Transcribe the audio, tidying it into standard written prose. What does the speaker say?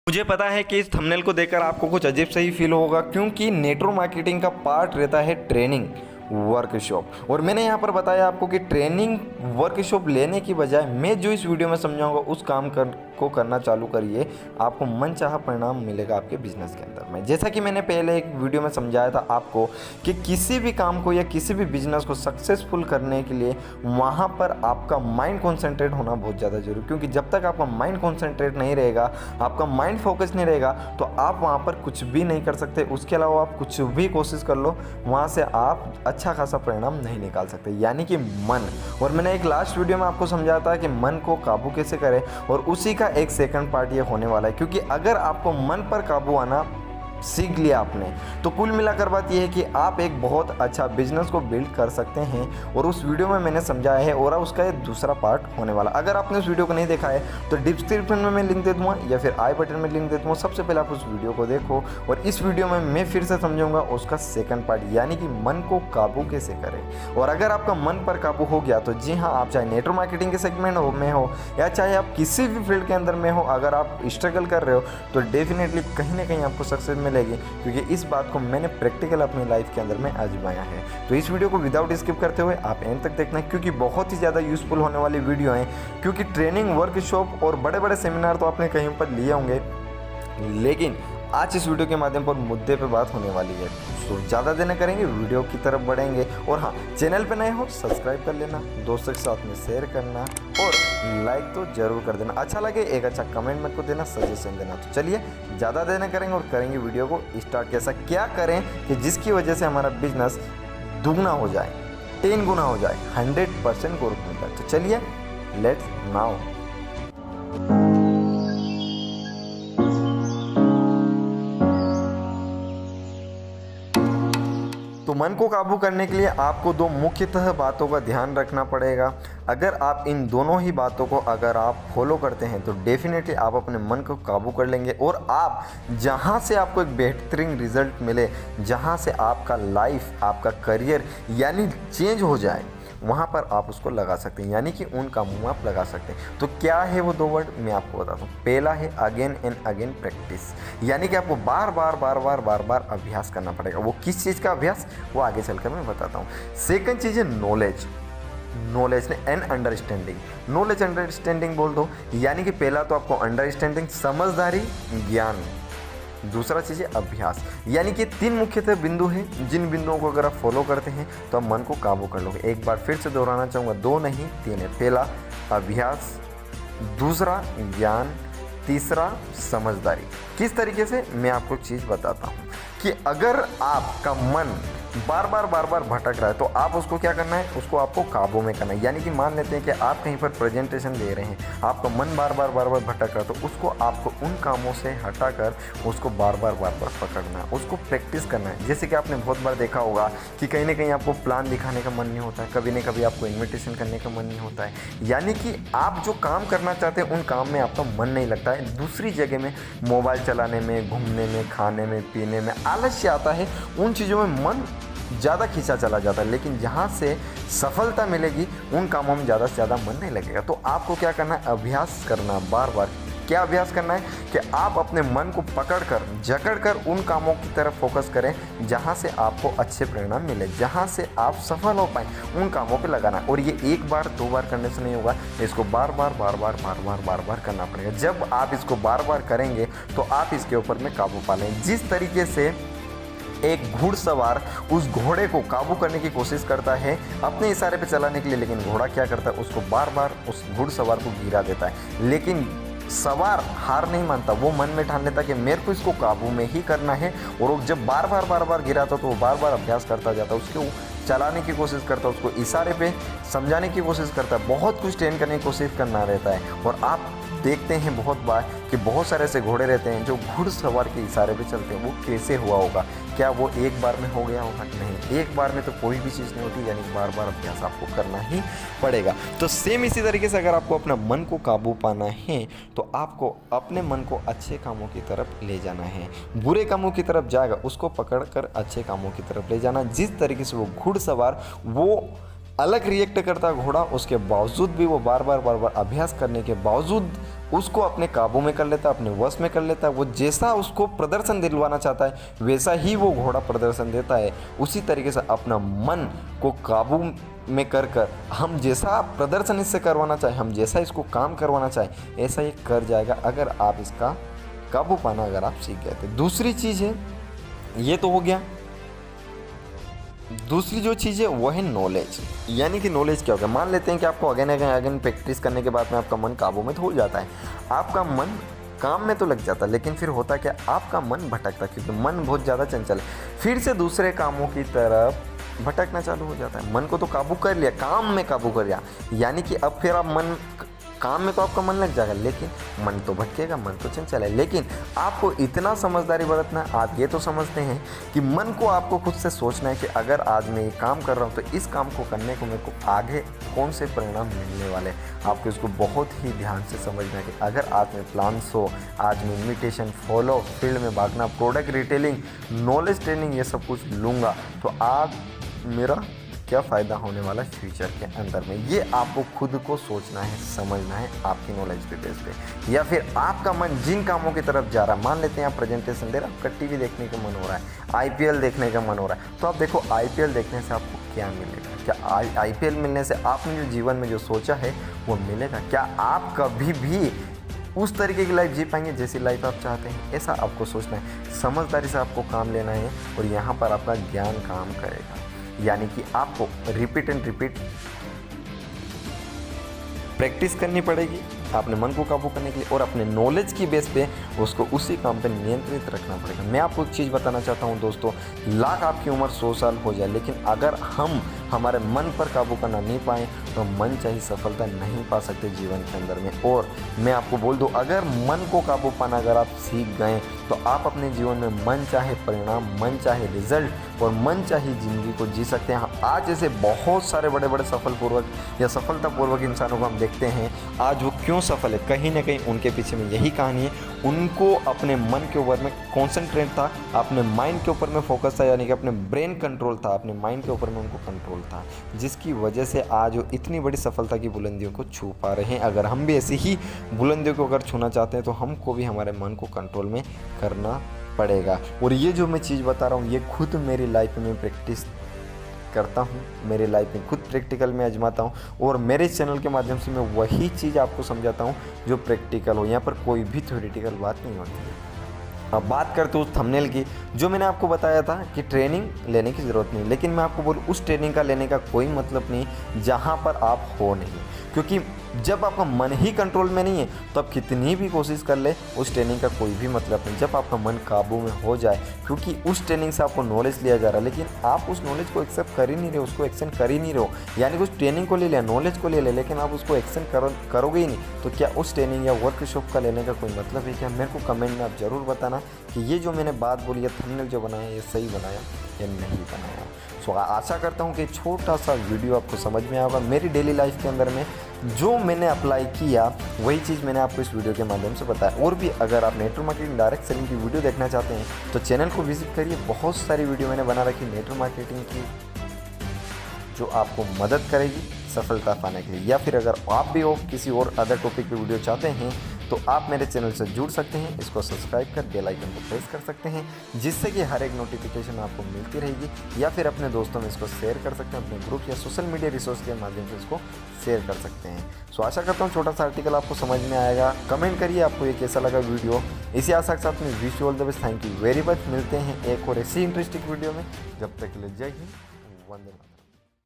मुझे पता है कि इस थंबनेल को देखकर आपको कुछ अजीब सा ही फील होगा क्योंकि नेटवर्क मार्केटिंग का पार्ट रहता है ट्रेनिंग वर्कशॉप। और मैंने यहाँ पर बताया आपको कि ट्रेनिंग वर्कशॉप लेने की बजाय मैं जो इस वीडियो में समझाऊंगा उस काम को करना चालू करिए, आपको मनचाहा परिणाम मिलेगा आपके बिजनेस के अंदर में। जैसा कि मैंने पहले एक वीडियो में समझाया था आपको कि किसी भी काम को या किसी भी बिजनेस को सक्सेसफुल करने के लिए वहाँ पर आपका माइंड कॉन्सेंट्रेट होना बहुत ज़्यादा जरूरी, क्योंकि जब तक आपका माइंड कॉन्सेंट्रेट नहीं रहेगा, आपका माइंड फोकस नहीं रहेगा, तो आप वहाँ पर कुछ भी नहीं कर सकते। उसके अलावा आप कुछ भी कोशिश कर लो, वहाँ से आप अच्छा खासा परिणाम नहीं निकाल सकते, यानी कि मन। और मैंने एक लास्ट वीडियो में आपको समझाया था कि मन को काबू कैसे करें, और उसी का एक सेकंड पार्ट ये होने वाला है। क्योंकि अगर आपको मन पर काबू आना सीख लिया आपने, तो कुल मिलाकर बात यह है कि आप एक बहुत अच्छा बिजनेस को बिल्ड कर सकते हैं। और उस वीडियो में मैंने समझाया है, और उसका ये दूसरा पार्ट होने वाला। अगर आपने उस वीडियो को नहीं देखा है तो डिस्क्रिप्शन में मैं लिंक दे दूँगा या फिर आई बटन में लिंक दे दूँगा। सबसे पहले आप उस वीडियो को देखो, और इस वीडियो में मैं फिर से समझाऊंगा उसका सेकंड पार्ट, यानी कि मन को काबू कैसे करें। और अगर आपका मन पर काबू हो गया तो जी हाँ, आप चाहे नेटवर्क मार्केटिंग के सेगमेंट में हो या चाहे आप किसी भी फील्ड के अंदर में हो, अगर आप स्ट्रगल कर रहे हो तो डेफिनेटली कहीं ना कहीं आपको सक्सेस मिलेगी। क्योंकि इस बात को मैंने प्रैक्टिकल अपनी लाइफ के अंदर में आजमाया है। तो इस वीडियो को विदाउट स्किप करते हुए आप एंड तक देखना, क्योंकि बहुत ही ज़्यादा यूजफुल होने वाली वीडियो है। क्योंकि ट्रेनिंग वर्कशॉप और बड़े बड़े सेमिनार तो आपने कहीं पर लिए होंगे, लेकिन आज इस वीडियो के माध्यम पर मुद्दे पे बात होने वाली है। तो ज़्यादा देना करेंगे, वीडियो की तरफ बढ़ेंगे। और हाँ, चैनल पे नए हो सब्सक्राइब कर लेना, दोस्तों के साथ में शेयर करना और लाइक तो जरूर कर देना। अच्छा लगे एक अच्छा कमेंट मेरे को देना, सजेशन देना। तो चलिए ज़्यादा देना करेंगे और करेंगे वीडियो को स्टार्ट। कैसा क्या करें कि जिसकी वजह से हमारा बिजनेस दुगना हो जाए, 10 गुना हो जाए, 100% ग्रोथ मिलता है। तो चलिए लेट्स नाउ। तो मन को काबू करने के लिए आपको दो मुख्यतः बातों का ध्यान रखना पड़ेगा। अगर आप इन दोनों ही बातों को अगर आप फॉलो करते हैं तो डेफिनेटली आप अपने मन को काबू कर लेंगे, और आप जहां से आपको एक बेहतरीन रिजल्ट मिले, जहां से आपका लाइफ, आपका करियर यानी चेंज हो जाए, वहाँ पर आप उसको लगा सकते हैं, यानी कि उन कामों में आप लगा सकते हैं। तो क्या है वो दो वर्ड, मैं आपको बताता हूँ। पहला है अगेन एंड अगेन प्रैक्टिस, यानी कि आपको बार बार अभ्यास करना पड़ेगा। वो किस चीज़ का अभ्यास, वो आगे चलकर मैं बताता हूँ। सेकंड चीज़ है नॉलेज ने एंड अंडरस्टैंडिंग। नॉलेज अंडरस्टैंडिंग बोल दो, यानी कि पहला तो आपको अंडरस्टैंडिंग, समझदारी, ज्ञान। दूसरा चीज़ है अभ्यास, यानी कि 3 मुख्यतः बिंदु हैं, जिन बिंदुओं को अगर आप फॉलो करते हैं तो आप मन को काबू कर लोगे। एक बार फिर से दोहराना चाहूँगा, 2 नहीं 3 है। पहला अभ्यास, दूसरा ज्ञान, तीसरा समझदारी। किस तरीके से, मैं आपको एक चीज़ बताता हूँ कि अगर आपका मन बार बार भटक रहा है तो आप उसको क्या करना है, उसको आपको काबू में करना है। यानी कि मान लेते हैं कि आप कहीं पर प्रेजेंटेशन दे रहे हैं, आपका मन बार बार भटक रहा है, तो उसको आपको उन कामों से हटाकर उसको बार बार पकड़ना है, उसको प्रैक्टिस करना है। जैसे कि आपने बहुत बार देखा होगा कि कहीं ना कहीं आपको प्लान दिखाने का मन नहीं होता है, कभी न कभी आपको इन्विटेशन करने का मन नहीं होता है, यानी कि आप जो काम करना चाहते हैं उन काम में आपका मन नहीं लगता है। दूसरी जगह में मोबाइल चलाने में, घूमने में, खाने में, पीने में आलस्य आता है, उन चीज़ों में मन ज़्यादा खींचा चला जाता है। लेकिन जहाँ से सफलता मिलेगी उन कामों में ज़्यादा से ज़्यादा मन नहीं लगेगा। तो आपको क्या करना है, अभ्यास करना, बार बार। क्या अभ्यास करना है कि आप अपने मन को पकड़कर, जकड़कर उन कामों की तरफ फोकस करें जहाँ से आपको अच्छे परिणाम मिले, जहाँ से आप सफल हो पाएँ, उन कामों पे लगाना। और ये एक बार 2 बार करने से नहीं होगा, इसको बार बार करना पड़ेगा। जब आप इसको बार बार करेंगे तो आप इसके ऊपर में काबू पा लेंगे। जिस तरीके से एक घुड़सवार उस घोड़े को काबू करने की कोशिश करता है अपने इशारे पे चलाने के लिए, लेकिन घोड़ा क्या करता है, उसको बार बार उस घुड़सवार को गिरा देता है। लेकिन सवार हार नहीं मानता, वो मन में ठान लेता कि मेरे को इसको काबू में ही करना है। और वो जब बार बार गिराता तो वो बार बार अभ्यास करता जाता, उसको चलाने की कोशिश करता, उसको इशारे पे समझाने की कोशिश करता, बहुत कुछ ट्रेन करने की कोशिश करना रहता है। और आप देखते हैं बहुत बार कि बहुत सारे ऐसे घोड़े रहते हैं जो घुड़सवार के इशारे पे चलते हैं। वो कैसे हुआ होगा, क्या वो एक बार में हो गया होगा? नहीं, एक बार में तो कोई भी चीज़ नहीं होती, यानी बार बार अभ्यास आपको करना ही पड़ेगा। तो सेम इसी तरीके से अगर आपको अपना मन को काबू पाना है तो आपको अपने मन को अच्छे कामों की तरफ ले जाना है। बुरे कामों की तरफ जाएगा, उसको पकड़ कर अच्छे कामों की तरफ ले जाना। जिस तरीके से वो घुड़सवार वो अलग रिएक्ट करता घोड़ा, उसके बावजूद भी वो बार बार अभ्यास करने के बावजूद उसको अपने काबू में कर लेता है, अपने वश में कर लेता है। वो जैसा उसको प्रदर्शन दिलवाना चाहता है वैसा ही वो घोड़ा प्रदर्शन देता है। उसी तरीके से अपना मन को काबू में कर कर हम जैसा प्रदर्शन इससे करवाना चाहे, हम जैसा इसको काम करवाना चाहे, ऐसा ये कर जाएगा अगर आप इसका काबू पाना अगर आप सीख गए थे। दूसरी चीज़ है, ये तो हो गया। दूसरी जो चीज़ है वो है नॉलेज। यानी कि नॉलेज क्या होगा, मान लेते हैं कि आपको अगेन अगेन अगेन प्रैक्टिस करने के बाद में आपका मन काबू में तो हो जाता है, आपका मन काम में तो लग जाता है, लेकिन फिर होता क्या, आपका मन भटकता है क्योंकि मन बहुत ज़्यादा चंचल है, फिर से दूसरे कामों की तरफ भटकना चालू हो जाता है। मन को तो काबू कर लिया, काम में काबू कर लिया, यानी कि अब फिर आप मन काम में तो आपका मन लग जाएगा, लेकिन मन तो भटकेगा, मन तो चंचल है। लेकिन आपको इतना समझदारी बरतना है, आप ये तो समझते हैं कि मन को आपको खुद से सोचना है कि अगर आज मैं ये काम कर रहा हूँ तो इस काम को करने को मेरे को आगे कौन से परिणाम मिलने वाले हैं। आपको इसको बहुत ही ध्यान से समझना है कि अगर आज मैं प्लान्स हो, आज मैं इन्विटेशन, फॉलो, फील्ड में भागना, प्रोडक्ट रिटेलिंग, नॉलेज ट्रेनिंग, ये सब कुछ लूँगा तो आज मेरा क्या फ़ायदा होने वाला है फ्यूचर के अंदर में। ये आपको खुद को सोचना है, समझना है आपकी नॉलेज के बेस पे। या फिर आपका मन जिन कामों की तरफ जा रहा है, मान लेते हैं आप प्रेजेंटेशन दे रहे हैं, आपका टीवी देखने का मन हो रहा है, आईपीएल देखने का मन हो रहा है, तो आप देखो आईपीएल देखने से आपको क्या मिलेगा। क्या आईपीएल मिलने से आपने जो जीवन में जो सोचा है वो मिलेगा? क्या आप कभी भी उस तरीके की लाइफ जी पाएंगे जैसी लाइफ आप चाहते हैं? ऐसा आपको सोचना है, समझदारी से आपको काम लेना है और यहाँ पर आपका ज्ञान काम करेगा। यानी कि आपको रिपीट एंड रिपीट प्रैक्टिस करनी पड़ेगी अपने मन को काबू करने के लिए, और अपने नॉलेज की बेस पे उसको उसी काम पे नियंत्रित रखना पड़ेगा। मैं आपको एक चीज़ बताना चाहता हूँ दोस्तों, लाख आपकी उम्र 100 साल हो जाए, लेकिन अगर हम हमारे मन पर काबू करना नहीं पाएँ तो मन चाहे सफलता नहीं पा सकते जीवन के अंदर में। और मैं आपको बोल दूँ, अगर मन को काबू पाना अगर आप सीख गए तो आप अपने जीवन में मन चाहे परिणाम, मन चाहे रिजल्ट और मन चाहे ज़िंदगी को जी सकते हैं। आज ऐसे बहुत सारे बड़े बड़े सफलपूर्वक या सफलतापूर्वक इंसानों को हम देखते हैं, आज वो क्यों सफल है, कहीं ना कहीं उनके पीछे में यही कहानी है। उनको अपने मन के ऊपर में कॉन्सेंट्रेट था, अपने माइंड के ऊपर में फोकस था, यानी कि अपने ब्रेन कंट्रोल था, अपने माइंड के ऊपर में उनको कंट्रोल था, जिसकी वजह से आज वो इतनी बड़ी सफलता की बुलंदियों को छू पा रहे हैं। अगर हम भी ऐसी ही बुलंदियों को अगर छूना चाहते हैं तो हमको भी हमारे मन को कंट्रोल में करना पड़ेगा। और ये जो मैं चीज़ बता रहा हूँ ये खुद मेरी लाइफ में प्रैक्टिस करता हूँ, मेरे लाइफ में खुद प्रैक्टिकल में आजमाता हूँ, और मेरे चैनल के माध्यम से मैं वही चीज़ आपको समझाता हूँ जो प्रैक्टिकल हो। यहाँ पर कोई भी थ्योरेटिकल बात नहीं होती है। अब बात करते उस थंबनेल की, जो मैंने आपको बताया था कि ट्रेनिंग लेने की ज़रूरत नहीं, लेकिन मैं आपको बोलूँ उस ट्रेनिंग का लेने का कोई मतलब नहीं जहाँ पर आप हो नहीं, क्योंकि जब आपका मन ही कंट्रोल में नहीं है तो आप कितनी भी कोशिश कर ले उस ट्रेनिंग का कोई भी मतलब नहीं। जब आपका मन काबू में हो जाए, क्योंकि उस ट्रेनिंग से आपको नॉलेज लिया जा रहा है, लेकिन आप उस नॉलेज को एक्सेप्ट कर ही नहीं रहे, उसको एक्शन कर ही नहीं रहे हो, यानी कि उस ट्रेनिंग को ले लिया, नॉलेज को ले लिया, लेकिन आप उसको एक्शन करोगे ही नहीं, तो क्या उस ट्रेनिंग या वर्कशॉप का लेने का कोई मतलब है क्या? मेरे को कमेंट में आप ज़रूर बताना कि ये जो मैंने बात बोली है, थंबनेल जो बनाया ये सही बनाया या नहीं बनाया। सो आशा करता हूँ कि छोटा सा वीडियो आपको समझ में आएगा। मेरी डेली लाइफ के अंदर में जो मैंने अप्लाई किया वही चीज़ मैंने आपको इस वीडियो के माध्यम से बताया। और भी अगर आप नेटवर्क मार्केटिंग डायरेक्ट सेलिंग की वीडियो देखना चाहते हैं तो चैनल को विजिट करिए, बहुत सारी वीडियो मैंने बना रखी नेटवर्क मार्केटिंग की जो आपको मदद करेगी सफलता पाने के लिए। या फिर अगर आप भी हो किसी और अदर टॉपिक पे वीडियो चाहते हैं तो आप मेरे चैनल से जुड़ सकते हैं, इसको सब्सक्राइब कर बेल आइकन को प्रेस कर सकते हैं, जिससे कि हर एक नोटिफिकेशन आपको मिलती रहेगी। या फिर अपने दोस्तों में इसको शेयर कर सकते हैं, अपने ग्रुप या सोशल मीडिया रिसोर्स के माध्यम से इसको शेयर कर सकते हैं। सो आशा करता हूँ छोटा सा आर्टिकल आपको समझ में आएगा। कमेंट करिए आपको ये कैसा लगा वीडियो। इसी आशा के साथ में wish you all the best. Thank you very much. मिलते हैं एक और ऐसी इंटरेस्टिंग वीडियो में, जब तक के लिए जय हिंद, वंदे मातरम।